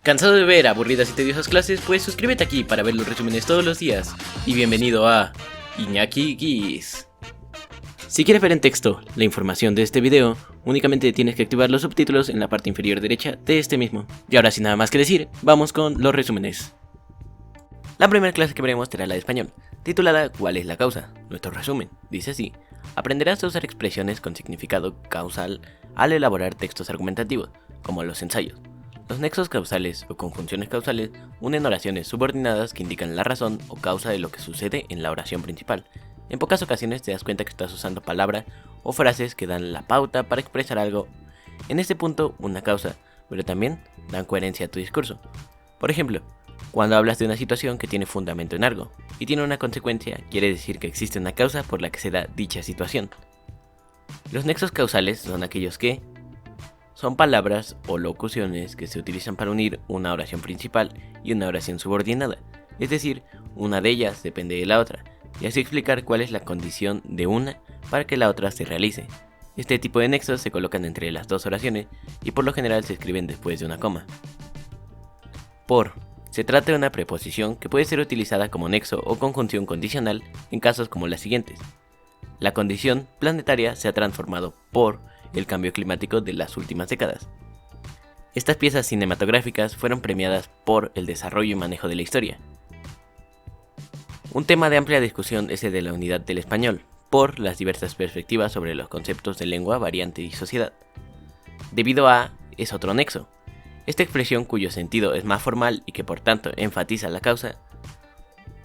¿Cansado de ver aburridas y tediosas clases? Pues suscríbete aquí para ver los resúmenes todos los días. Y bienvenido a Iñaki Guis. Si quieres ver en texto la información de este video, únicamente tienes que activar los subtítulos en la parte inferior derecha de este mismo. Y ahora sin nada más que decir, vamos con los resúmenes. La primera clase que veremos será la de español, titulada ¿Cuál es la causa? Nuestro resumen dice así: aprenderás a usar expresiones con significado causal al elaborar textos argumentativos, como los ensayos. Los nexos causales o conjunciones causales unen oraciones subordinadas que indican la razón o causa de lo que sucede en la oración principal. En pocas ocasiones te das cuenta que estás usando palabras o frases que dan la pauta para expresar algo, en este punto una causa, pero también dan coherencia a tu discurso. Por ejemplo, cuando hablas de una situación que tiene fundamento en algo y tiene una consecuencia, quiere decir que existe una causa por la que se da dicha situación. Los nexos causales son aquellos que son palabras o locuciones que se utilizan para unir una oración principal y una oración subordinada, es decir, una de ellas depende de la otra, y así explicar cuál es la condición de una para que la otra se realice. Este tipo de nexos se colocan entre las dos oraciones y por lo general se escriben después de una coma. Por. Se trata de una preposición que puede ser utilizada como nexo o conjunción condicional en casos como las siguientes. La condición planetaria se ha transformado por el cambio climático de las últimas décadas. Estas piezas cinematográficas fueron premiadas por el desarrollo y manejo de la historia. Un tema de amplia discusión es el de la unidad del español, por las diversas perspectivas sobre los conceptos de lengua, variante y sociedad. Debido a es otro nexo. Esta expresión, cuyo sentido es más formal y que por tanto enfatiza la causa,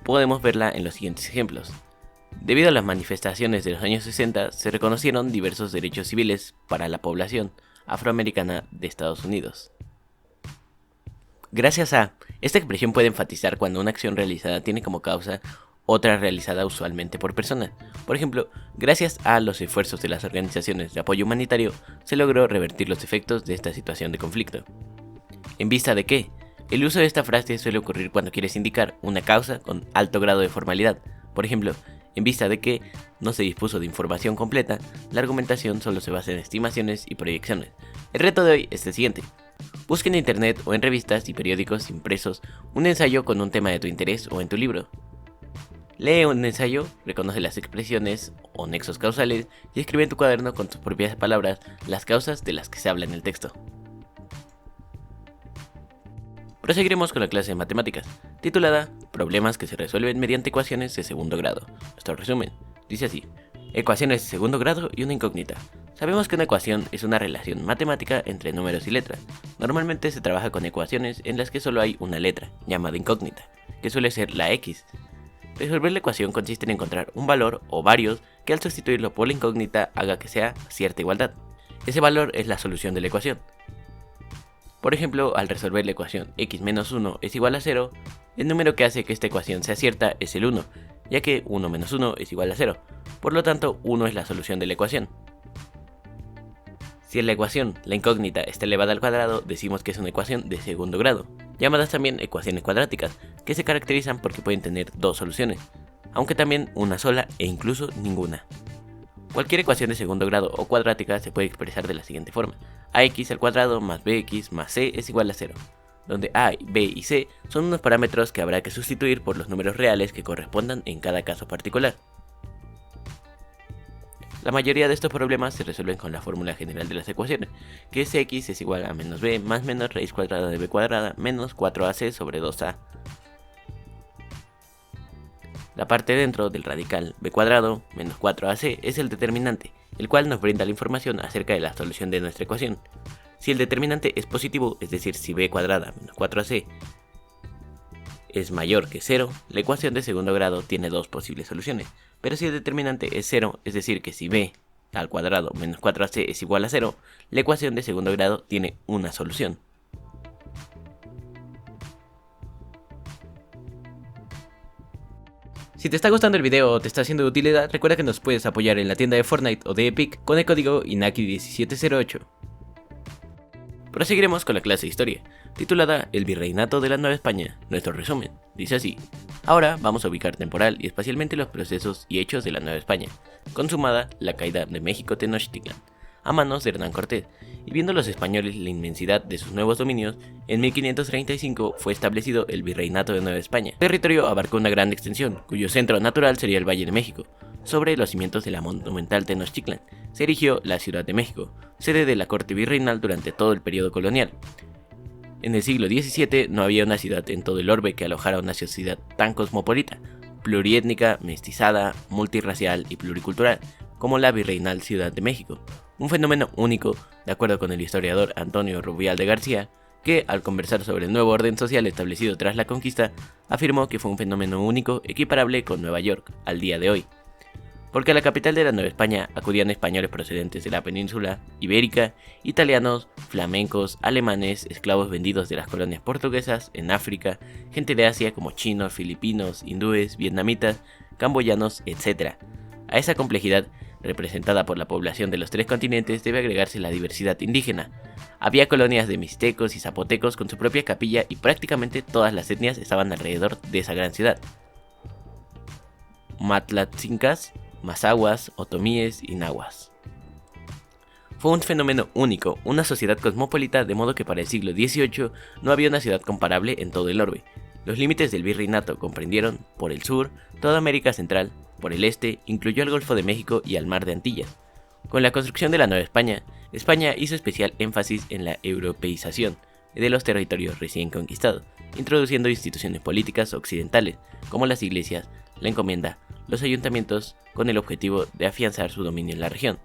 podemos verla en los siguientes ejemplos. Debido a las manifestaciones de los años 60, se reconocieron diversos derechos civiles para la población afroamericana de Estados Unidos. Gracias a, esta expresión puede enfatizar cuando una acción realizada tiene como causa otra realizada usualmente por personas. Por ejemplo, gracias a los esfuerzos de las organizaciones de apoyo humanitario, se logró revertir los efectos de esta situación de conflicto. ¿En vista de qué? El uso de esta frase suele ocurrir cuando quieres indicar una causa con alto grado de formalidad. Por ejemplo, en vista de que no se dispuso de información completa, la argumentación solo se basa en estimaciones y proyecciones. El reto de hoy es el siguiente: busca en internet o en revistas y periódicos impresos un ensayo con un tema de tu interés o en tu libro. Lee un ensayo, reconoce las expresiones o nexos causales y escribe en tu cuaderno con tus propias palabras las causas de las que se habla en el texto. Proseguiremos con la clase de matemáticas, titulada Problemas que se resuelven mediante ecuaciones de segundo grado. Nuestro resumen dice así: ecuaciones de segundo grado y una incógnita. Sabemos que una ecuación es una relación matemática entre números y letras. Normalmente se trabaja con ecuaciones en las que solo hay una letra, llamada incógnita, que suele ser la X. Resolver la ecuación consiste en encontrar un valor o varios que al sustituirlo por la incógnita haga que sea cierta igualdad. Ese valor es la solución de la ecuación. Por ejemplo, al resolver la ecuación x menos 1 es igual a 0, el número que hace que esta ecuación sea cierta es el 1, ya que 1 menos 1 es igual a 0, por lo tanto 1 es la solución de la ecuación. Si en la ecuación la incógnita está elevada al cuadrado, decimos que es una ecuación de segundo grado, llamadas también ecuaciones cuadráticas, que se caracterizan porque pueden tener dos soluciones, aunque también una sola e incluso ninguna. Cualquier ecuación de segundo grado o cuadrática se puede expresar de la siguiente forma: ax al cuadrado más bx más c es igual a 0, donde a, b y c son unos parámetros que habrá que sustituir por los números reales que correspondan en cada caso particular. La mayoría de estos problemas se resuelven con la fórmula general de las ecuaciones, que es x es igual a menos b más menos raíz cuadrada de b cuadrada menos 4ac sobre 2a. La parte dentro del radical b cuadrado menos 4ac es el determinante, el cual nos brinda la información acerca de la solución de nuestra ecuación. Si el determinante es positivo, es decir, si b cuadrada menos 4ac es mayor que 0, la ecuación de segundo grado tiene dos posibles soluciones. Pero si el determinante es 0, es decir, que si b al cuadrado menos 4ac es igual a 0, la ecuación de segundo grado tiene una solución. Si te está gustando el video o te está siendo de utilidad, recuerda que nos puedes apoyar en la tienda de Fortnite o de Epic con el código INAKI1708. Proseguiremos con la clase de historia, titulada El Virreinato de la Nueva España. Nuestro resumen dice así: ahora vamos a ubicar temporal y espacialmente los procesos y hechos de la Nueva España, consumada la caída de México Tenochtitlan. a manos de Hernán Cortés, y viendo los españoles la inmensidad de sus nuevos dominios, en 1535 fue establecido el Virreinato de Nueva España. El territorio abarcó una gran extensión, cuyo centro natural sería el Valle de México. Sobre los cimientos de la monumental Tenochtitlan se erigió la Ciudad de México, sede de la corte virreinal durante todo el periodo colonial. En el siglo XVII no había una ciudad en todo el orbe que alojara una sociedad tan cosmopolita, pluriétnica, mestizada, multirracial y pluricultural como la virreinal Ciudad de México, un fenómeno único, de acuerdo con el historiador Antonio Rubial de García, que, al conversar sobre el nuevo orden social establecido tras la conquista, afirmó que fue un fenómeno único equiparable con Nueva York al día de hoy, porque a la capital de la Nueva España acudían españoles procedentes de la península ibérica, italianos, flamencos, alemanes, esclavos vendidos de las colonias portuguesas en África, gente de Asia como chinos, filipinos, hindúes, vietnamitas, camboyanos, etc. A esa complejidad, representada por la población de los tres continentes, debe agregarse la diversidad indígena. Había colonias de mixtecos y zapotecos con su propia capilla y prácticamente todas las etnias estaban alrededor de esa gran ciudad. Matlatzincas, mazahuas, otomíes y nahuas. Fue un fenómeno único, una sociedad cosmopolita, de modo que para el siglo XVIII no había una ciudad comparable en todo el orbe. Los límites del virreinato comprendieron, por el sur, toda América Central, por el este, incluyó el Golfo de México y al Mar de Antillas. Con la construcción de la Nueva España, España hizo especial énfasis en la europeización de los territorios recién conquistados, introduciendo instituciones políticas occidentales, como las iglesias, la encomienda, los ayuntamientos, con el objetivo de afianzar su dominio en la región.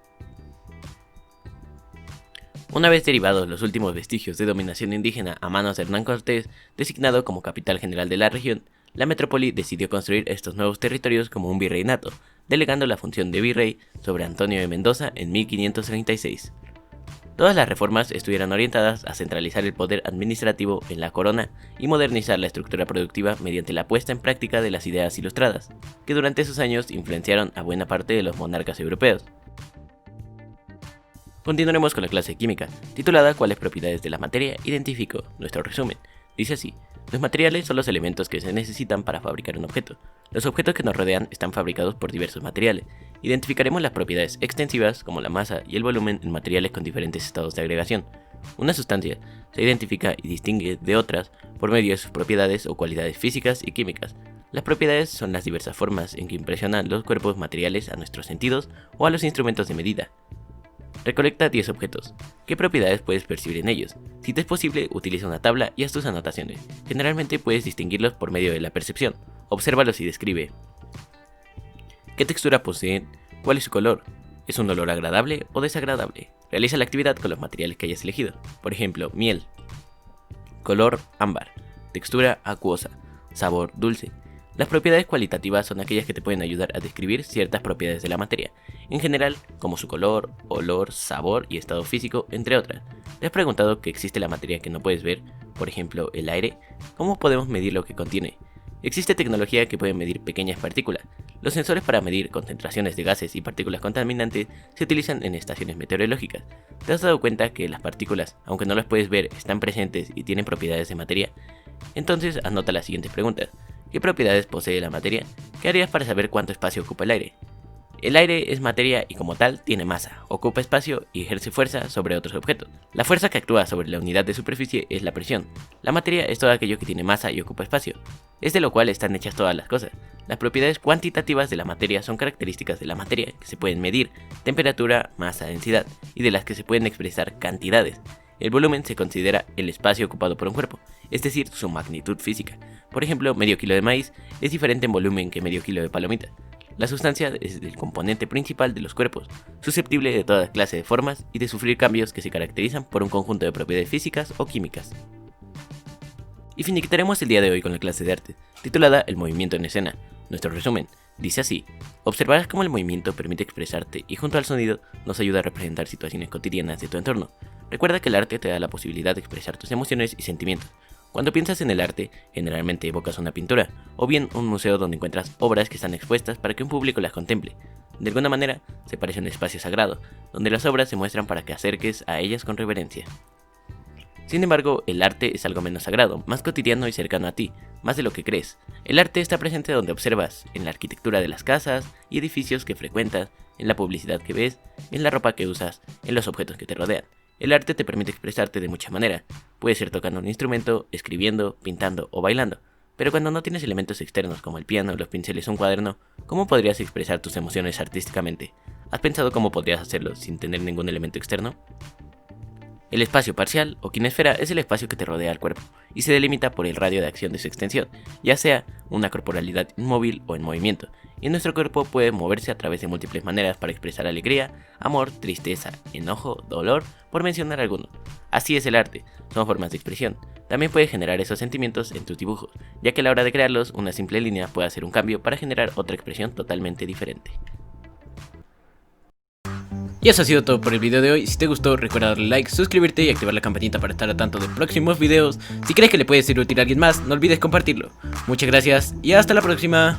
Una vez derivados los últimos vestigios de dominación indígena a manos de Hernán Cortés, designado como capital general de la región, la metrópoli decidió construir estos nuevos territorios como un virreinato, delegando la función de virrey sobre Antonio de Mendoza en 1536. Todas las reformas estuvieron orientadas a centralizar el poder administrativo en la corona y modernizar la estructura productiva mediante la puesta en práctica de las ideas ilustradas, que durante esos años influenciaron a buena parte de los monarcas europeos. Continuaremos con la clase de química, titulada ¿Cuáles propiedades de la materia identifico? Nuestro resumen. Dice así: los materiales son los elementos que se necesitan para fabricar un objeto. Los objetos que nos rodean están fabricados por diversos materiales. Identificaremos las propiedades extensivas, como la masa y el volumen, en materiales con diferentes estados de agregación. Una sustancia se identifica y distingue de otras por medio de sus propiedades o cualidades físicas y químicas. Las propiedades son las diversas formas en que impresionan los cuerpos materiales a nuestros sentidos o a los instrumentos de medida. Recolecta 10 objetos. ¿Qué propiedades puedes percibir en ellos? Si te es posible, utiliza una tabla y haz tus anotaciones. Generalmente puedes distinguirlos por medio de la percepción. Obsérvalos y describe. ¿Qué textura poseen? ¿Cuál es su color? ¿Es un olor agradable o desagradable? Realiza la actividad con los materiales que hayas elegido. Por ejemplo, miel. Color ámbar. Textura acuosa. Sabor dulce. Las propiedades cualitativas son aquellas que te pueden ayudar a describir ciertas propiedades de la materia, en general, como su color, olor, sabor y estado físico, entre otras. ¿Te has preguntado que existe la materia que no puedes ver? Por ejemplo, el aire. ¿Cómo podemos medir lo que contiene? Existe tecnología que puede medir pequeñas partículas. Los sensores para medir concentraciones de gases y partículas contaminantes se utilizan en estaciones meteorológicas. ¿Te has dado cuenta que las partículas, aunque no las puedes ver, están presentes y tienen propiedades de materia? Entonces, anota las siguientes preguntas. ¿Qué propiedades posee la materia? ¿Qué harías para saber cuánto espacio ocupa el aire? El aire es materia y como tal tiene masa, ocupa espacio y ejerce fuerza sobre otros objetos. La fuerza que actúa sobre la unidad de superficie es la presión. La materia es todo aquello que tiene masa y ocupa espacio. Es de lo cual están hechas todas las cosas. Las propiedades cuantitativas de la materia son características de la materia que se pueden medir: temperatura, masa, densidad, y de las que se pueden expresar cantidades. El volumen se considera el espacio ocupado por un cuerpo, es decir, su magnitud física. Por ejemplo, medio kilo de maíz es diferente en volumen que medio kilo de palomita. La sustancia es el componente principal de los cuerpos, susceptible de toda clase de formas y de sufrir cambios que se caracterizan por un conjunto de propiedades físicas o químicas. Y finiquitaremos el día de hoy con la clase de arte, titulada El movimiento en escena. Nuestro resumen dice así: observarás cómo el movimiento permite expresarte y junto al sonido nos ayuda a representar situaciones cotidianas de tu entorno. Recuerda que el arte te da la posibilidad de expresar tus emociones y sentimientos. Cuando piensas en el arte, generalmente evocas una pintura, o bien un museo donde encuentras obras que están expuestas para que un público las contemple. De alguna manera, se parece a un espacio sagrado, donde las obras se muestran para que acerques a ellas con reverencia. Sin embargo, el arte es algo menos sagrado, más cotidiano y cercano a ti, más de lo que crees. El arte está presente donde observas, en la arquitectura de las casas y edificios que frecuentas, en la publicidad que ves, en la ropa que usas, en los objetos que te rodean. El arte te permite expresarte de muchas maneras. Puede ser tocando un instrumento, escribiendo, pintando o bailando. Pero cuando no tienes elementos externos como el piano, los pinceles o un cuaderno, ¿cómo podrías expresar tus emociones artísticamente? ¿Has pensado cómo podrías hacerlo sin tener ningún elemento externo? El espacio parcial o quinesfera es el espacio que te rodea al cuerpo y se delimita por el radio de acción de su extensión, ya sea una corporalidad inmóvil o en movimiento, y nuestro cuerpo puede moverse a través de múltiples maneras para expresar alegría, amor, tristeza, enojo, dolor, por mencionar algunos. Así es el arte, son formas de expresión. También puedes generar esos sentimientos en tus dibujos, ya que a la hora de crearlos, una simple línea puede hacer un cambio para generar otra expresión totalmente diferente. Y eso ha sido todo por el video de hoy. Si te gustó, recuerda darle like, suscribirte y activar la campanita para estar al tanto de próximos videos. Si crees que le puede ser útil a alguien más, no olvides compartirlo. Muchas gracias y hasta la próxima.